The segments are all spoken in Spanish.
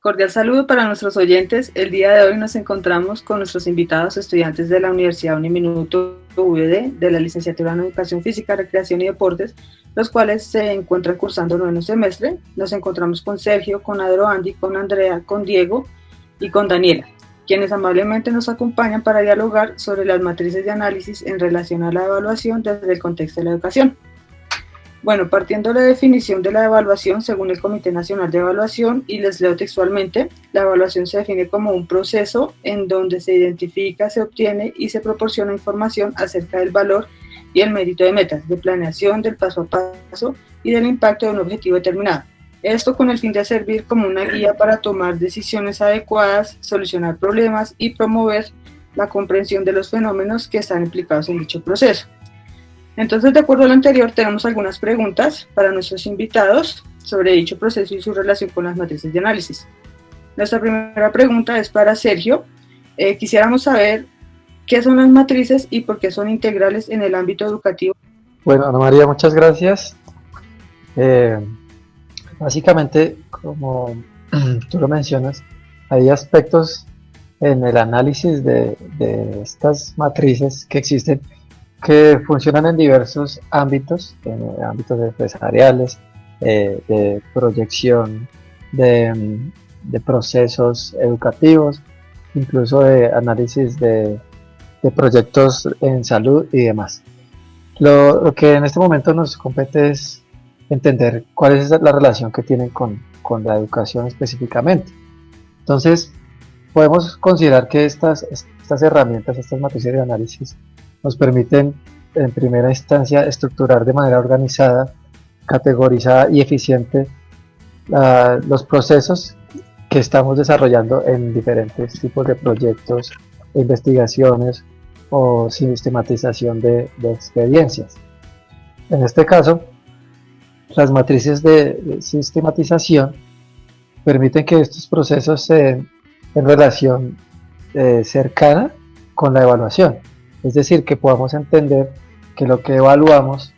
Cordial saludo para nuestros oyentes. El día de hoy nos encontramos con nuestros invitados estudiantes de la Universidad Uniminuto VD de la Licenciatura en Educación Física, Recreación y Deportes, los cuales se encuentran cursando noveno semestre. Nos encontramos con Sergio, con Adroandi, con Andrea, con Diego y con Daniela, quienes amablemente nos acompañan para dialogar sobre las matrices de análisis en relación a la evaluación desde el contexto de la educación. Bueno, partiendo de la definición de la evaluación según el Comité Nacional de Evaluación, y les leo textualmente, la evaluación se define como un proceso en donde se identifica, se obtiene y se proporciona información acerca del valor y el mérito de metas, de planeación, del paso a paso y del impacto de un objetivo determinado. Esto con el fin de servir como una guía para tomar decisiones adecuadas, solucionar problemas y promover la comprensión de los fenómenos que están implicados en dicho proceso. Entonces, de acuerdo a lo anterior, tenemos algunas preguntas para nuestros invitados sobre dicho proceso y su relación con las matrices de análisis. Nuestra primera pregunta es para Sergio. Quisiéramos saber qué son las matrices y por qué son integrales en el ámbito educativo. Bueno, Ana María, muchas gracias. Básicamente, como tú lo mencionas, hay aspectos en el análisis de estas matrices que existen que funcionan en diversos ámbitos, en ámbitos empresariales, de proyección de procesos educativos, incluso de análisis de proyectos en salud y demás. Lo que en este momento nos compete es entender cuál es la relación que tienen con la educación específicamente. Entonces, podemos considerar que estas herramientas, estas matrices de análisis, nos permiten en primera instancia estructurar de manera organizada, categorizada y eficiente los procesos que estamos desarrollando en diferentes tipos de proyectos, investigaciones o sistematización de experiencias. En este caso, las matrices de sistematización permiten que estos procesos se den en relación cercana con la evaluación. Es decir, que podamos entender que lo que evaluamos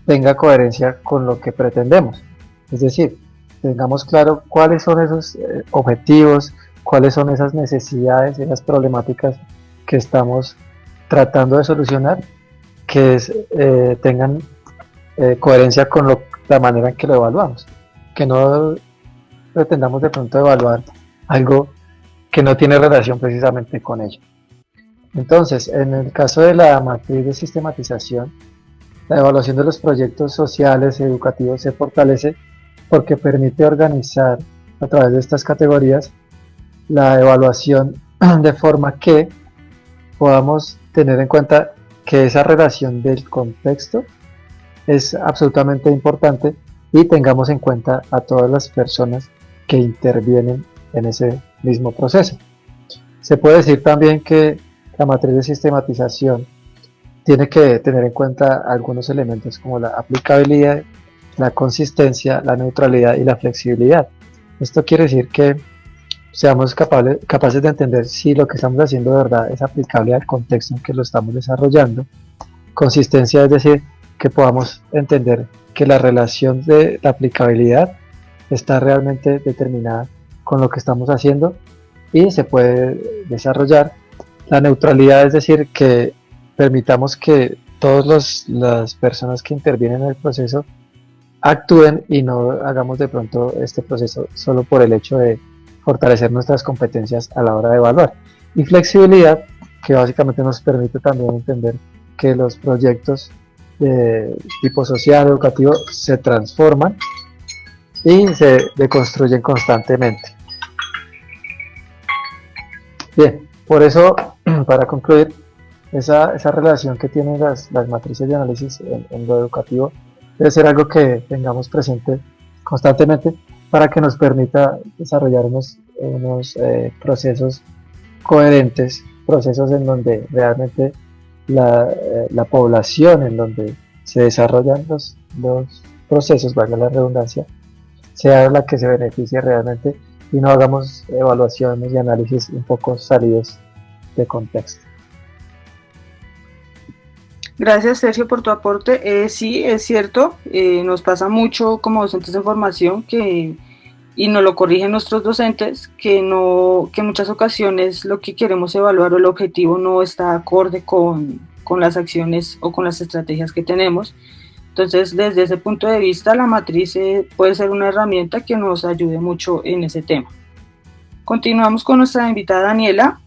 tenga coherencia con lo que pretendemos. Es decir, tengamos claro cuáles son esos objetivos, cuáles son esas necesidades, esas problemáticas que estamos tratando de solucionar, que tengan coherencia con la manera en que lo evaluamos. Que no pretendamos de pronto evaluar algo que no tiene relación precisamente con ello. Entonces, en el caso de la matriz de sistematización, la evaluación de los proyectos sociales y educativos se fortalece porque permite organizar a través de estas categorías la evaluación de forma que podamos tener en cuenta que esa relación del contexto es absolutamente importante y tengamos en cuenta a todas las personas que intervienen en ese mismo proceso. Se puede decir también que la matriz de sistematización tiene que tener en cuenta algunos elementos como la aplicabilidad, la consistencia, la neutralidad y la flexibilidad. Esto quiere decir que seamos capaces de entender si lo que estamos haciendo de verdad es aplicable al contexto en que lo estamos desarrollando. Consistencia es decir, que podamos entender que la relación de la aplicabilidad está realmente determinada con lo que estamos haciendo y se puede desarrollar. La neutralidad es decir, que permitamos que todas las personas que intervienen en el proceso actúen y no hagamos de pronto este proceso solo por el hecho de fortalecer nuestras competencias a la hora de evaluar. Y flexibilidad, que básicamente nos permite también entender que los proyectos de tipo social, educativo, se transforman y se deconstruyen constantemente. Bien, por eso, para concluir, esa relación que tienen las matrices de análisis en lo educativo debe ser algo que tengamos presente constantemente para que nos permita desarrollar unos procesos coherentes, procesos en donde realmente la población en donde se desarrollan los procesos, valga la redundancia, sea la que se beneficie realmente y no hagamos evaluaciones y análisis un poco salidos de contexto. Gracias, Sergio, por tu aporte. Sí, es cierto, nos pasa mucho como docentes de formación que y nos lo corrigen nuestros docentes, que en muchas ocasiones lo que queremos evaluar o el objetivo no está acorde con las acciones o con las estrategias que tenemos. Entonces, desde ese punto de vista, la matriz puede ser una herramienta que nos ayude mucho en ese tema. Continuamos con nuestra invitada Daniela.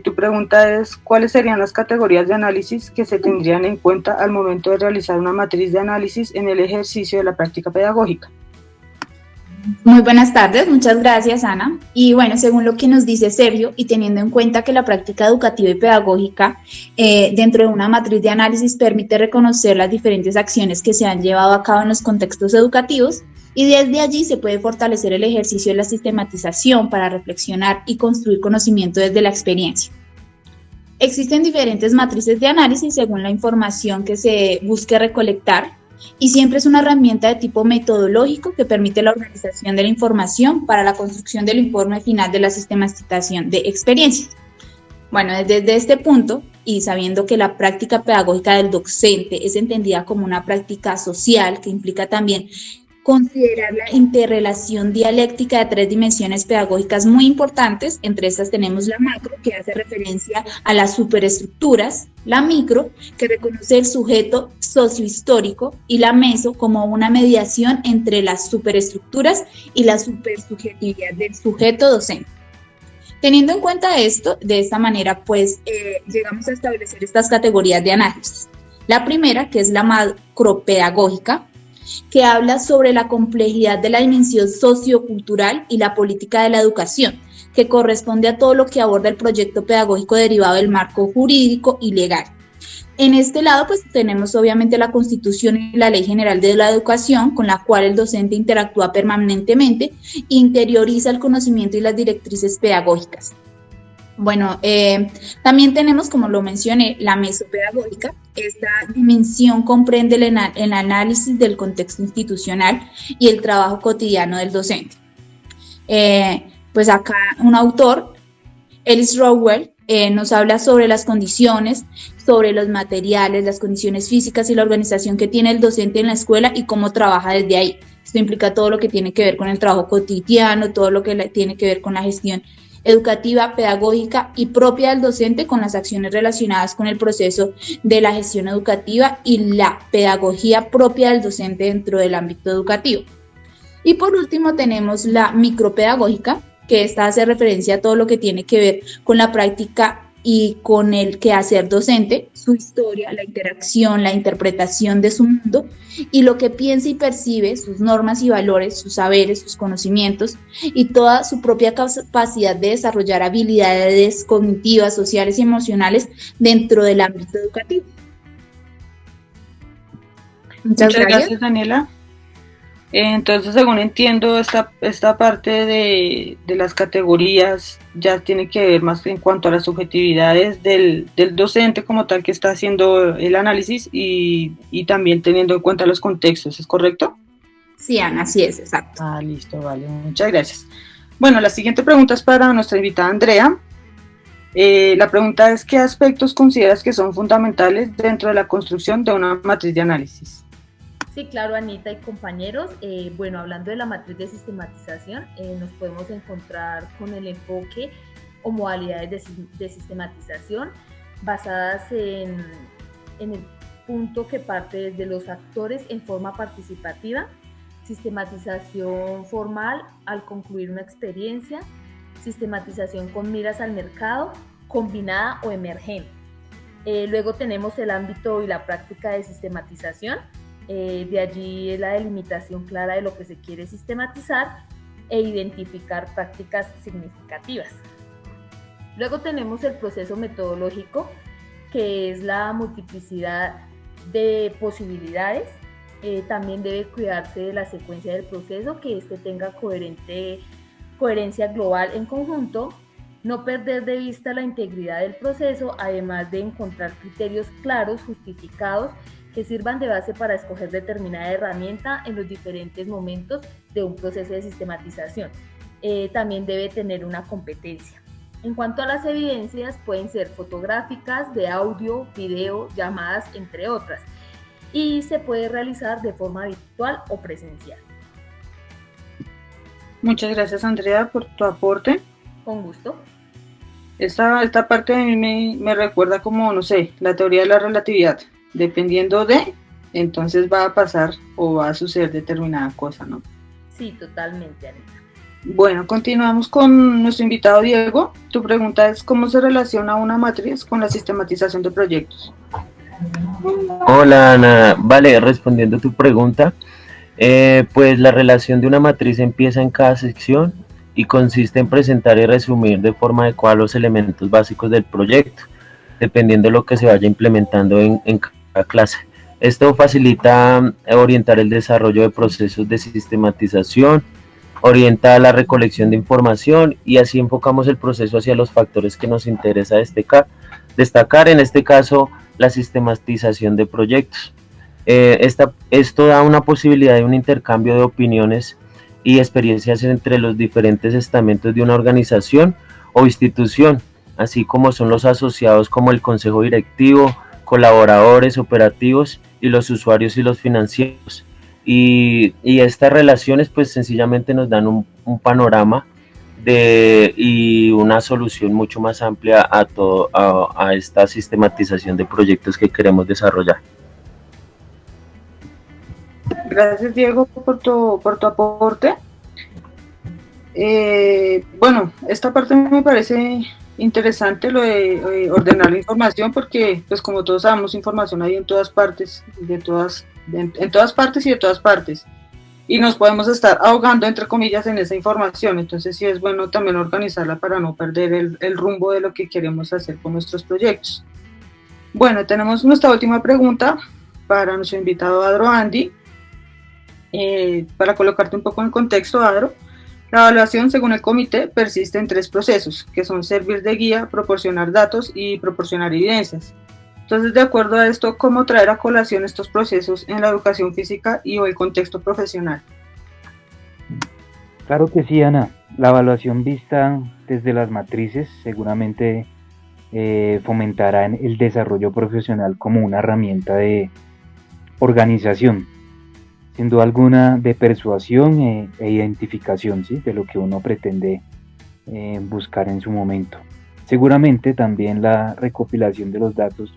Tu pregunta es, ¿cuáles serían las categorías de análisis que se tendrían en cuenta al momento de realizar una matriz de análisis en el ejercicio de la práctica pedagógica? Muy buenas tardes, muchas gracias, Ana. Y bueno, según lo que nos dice Sergio, y teniendo en cuenta que la práctica educativa y pedagógica dentro de una matriz de análisis permite reconocer las diferentes acciones que se han llevado a cabo en los contextos educativos, y desde allí se puede fortalecer el ejercicio de la sistematización para reflexionar y construir conocimiento desde la experiencia. Existen diferentes matrices de análisis según la información que se busque recolectar, y siempre es una herramienta de tipo metodológico que permite la organización de la información para la construcción del informe final de la sistematización de experiencias. Bueno, desde este punto, y sabiendo que la práctica pedagógica del docente es entendida como una práctica social que implica también considerar la interrelación dialéctica de 3 dimensiones pedagógicas muy importantes. Entre estas tenemos la macro, que hace referencia a las superestructuras, la micro, que reconoce el sujeto sociohistórico, y la meso como una mediación entre las superestructuras y la supersubjetividad del sujeto docente. Teniendo en cuenta esto, de esta manera, pues llegamos a establecer estas categorías de análisis. La primera, que es la macropedagógica, que habla sobre la complejidad de la dimensión sociocultural y la política de la educación, que corresponde a todo lo que aborda el proyecto pedagógico derivado del marco jurídico y legal. En este lado, pues tenemos obviamente la Constitución y la Ley General de la Educación, con la cual el docente interactúa permanentemente, interioriza el conocimiento y las directrices pedagógicas. Bueno, también tenemos, como lo mencioné, la mesopedagógica. Esta dimensión comprende el análisis del contexto institucional y el trabajo cotidiano del docente. Pues acá un autor, Ellis Rowell, nos habla sobre las condiciones, sobre los materiales, las condiciones físicas y la organización que tiene el docente en la escuela y cómo trabaja desde ahí. Esto implica todo lo que tiene que ver con el trabajo cotidiano, todo lo que tiene que ver con la gestión educativa, pedagógica y propia del docente, con las acciones relacionadas con el proceso de la gestión educativa y la pedagogía propia del docente dentro del ámbito educativo. Y por último tenemos la micropedagógica, que esta hace referencia a todo lo que tiene que ver con la práctica y con el quehacer docente, su historia, la interacción, la interpretación de su mundo y lo que piensa y percibe, sus normas y valores, sus saberes, sus conocimientos y toda su propia capacidad de desarrollar habilidades cognitivas, sociales y emocionales dentro del ámbito educativo. Muchas gracias, Daniela. Entonces, según entiendo, esta parte de las categorías ya tiene que ver más en cuanto a las subjetividades del docente como tal que está haciendo el análisis y también teniendo en cuenta los contextos, ¿es correcto? Sí, Ana, así es, exacto. Listo, vale, muchas gracias. Bueno, la siguiente pregunta es para nuestra invitada Andrea. La pregunta es, ¿qué aspectos consideras que son fundamentales dentro de la construcción de una matriz de análisis? Sí, claro, Anita y compañeros. Bueno, hablando de la matriz de sistematización, nos podemos encontrar con el enfoque o modalidades de sistematización basadas en el punto que parte desde los actores en forma participativa, sistematización formal al concluir una experiencia, sistematización con miras al mercado, combinada o emergente. Luego tenemos el ámbito y la práctica de sistematización. De allí la delimitación clara de lo que se quiere sistematizar e identificar prácticas significativas. Luego tenemos el proceso metodológico, que es la multiplicidad de posibilidades. También debe cuidarse de la secuencia del proceso, que éste tenga coherencia global en conjunto, no perder de vista la integridad del proceso, además de encontrar criterios claros, justificados, que sirvan de base para escoger determinada herramienta en los diferentes momentos de un proceso de sistematización. También debe tener una competencia. En cuanto a las evidencias, pueden ser fotográficas, de audio, video, llamadas, entre otras, y se puede realizar de forma virtual o presencial. Muchas gracias, Andrea, por tu aporte. Con gusto. Esta parte a mí me recuerda como, no sé, la teoría de la relatividad. Dependiendo de, entonces va a pasar o va a suceder determinada cosa, ¿no? Sí, totalmente, Anita. Bueno, continuamos con nuestro invitado Diego. Tu pregunta es, ¿cómo se relaciona una matriz con la sistematización de proyectos? Hola Ana, vale, respondiendo a tu pregunta, pues la relación de una matriz empieza en cada sección y consiste en presentar y resumir de forma adecuada los elementos básicos del proyecto, dependiendo de lo que se vaya implementando en cada clase. Esto facilita orientar el desarrollo de procesos de sistematización, orienta la recolección de información y así enfocamos el proceso hacia los factores que nos interesa destacar, en este caso la sistematización de proyectos. Esto da una posibilidad de un intercambio de opiniones y experiencias entre los diferentes estamentos de una organización o institución, así como son los asociados como el consejo directivo, colaboradores operativos y los usuarios y los financieros. Y estas relaciones pues sencillamente nos dan un panorama y una solución mucho más amplia a esta sistematización de proyectos que queremos desarrollar. Gracias, Diego, por tu aporte. Bueno, esta parte me parece interesante, lo de ordenar la información, porque pues como todos sabemos, información hay en todas partes, en todas partes y de todas partes, y nos podemos estar ahogando entre comillas en esa información. Entonces sí es bueno también organizarla para no perder el rumbo de lo que queremos hacer con nuestros proyectos. Bueno, tenemos nuestra última pregunta para nuestro invitado Adro Andy. Para colocarte un poco en contexto, Adro, la evaluación según el comité persiste en 3 procesos, que son servir de guía, proporcionar datos y proporcionar evidencias. Entonces, de acuerdo a esto, ¿cómo traer a colación estos procesos en la educación física y o el contexto profesional? Claro que sí, Ana. La evaluación vista desde las matrices seguramente fomentará el desarrollo profesional como una herramienta de organización, sin duda alguna de persuasión e identificación, ¿sí?, de lo que uno pretende buscar en su momento. Seguramente también la recopilación de los datos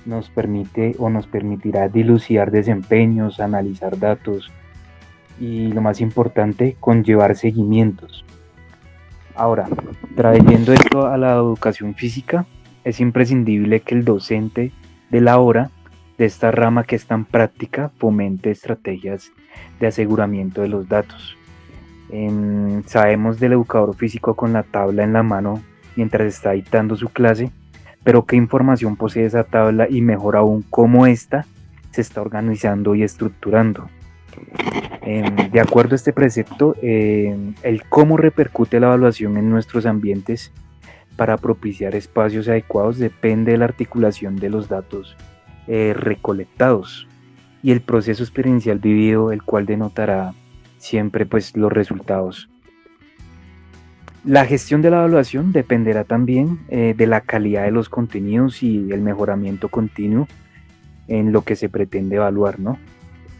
nos permite o nos permitirá dilucidar desempeños, analizar datos y, lo más importante, conllevar seguimientos. Ahora, trayendo esto a la educación física, es imprescindible que el docente de la hora de esta rama que es tan práctica fomente estrategias de aseguramiento de los datos. Sabemos del educador físico con la tabla en la mano mientras está dictando su clase, pero qué información posee esa tabla y, mejor aún, cómo ésta se está organizando y estructurando. De acuerdo a este precepto, el cómo repercute la evaluación en nuestros ambientes para propiciar espacios adecuados depende de la articulación de los datos recolectados y el proceso experiencial vivido, el cual denotará siempre pues los resultados. La gestión de la evaluación dependerá también de la calidad de los contenidos y el mejoramiento continuo en lo que se pretende evaluar, ¿no?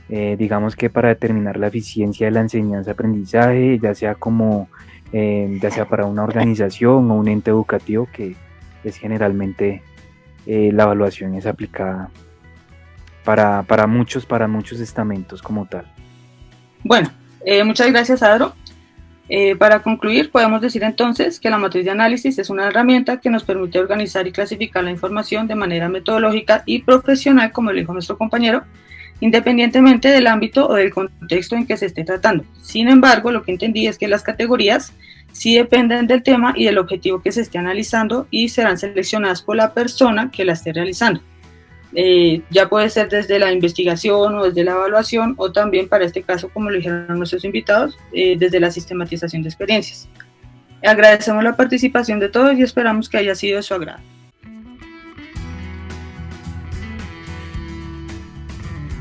Digamos que para determinar la eficiencia de la enseñanza-aprendizaje, ya sea para una organización o un ente educativo, que es generalmente la evaluación es aplicada para muchos estamentos como tal. Bueno, muchas gracias, Adro. Para concluir, podemos decir entonces que la matriz de análisis es una herramienta que nos permite organizar y clasificar la información de manera metodológica y profesional, como lo dijo nuestro compañero, independientemente del ámbito o del contexto en que se esté tratando. Sin embargo, lo que entendí es que las categorías sí dependen del tema y del objetivo que se esté analizando y serán seleccionadas por la persona que la esté realizando. Ya puede ser desde la investigación o desde la evaluación, o también, para este caso, como lo dijeron nuestros invitados, desde la sistematización de experiencias. Agradecemos la participación de todos y esperamos que haya sido de su agrado.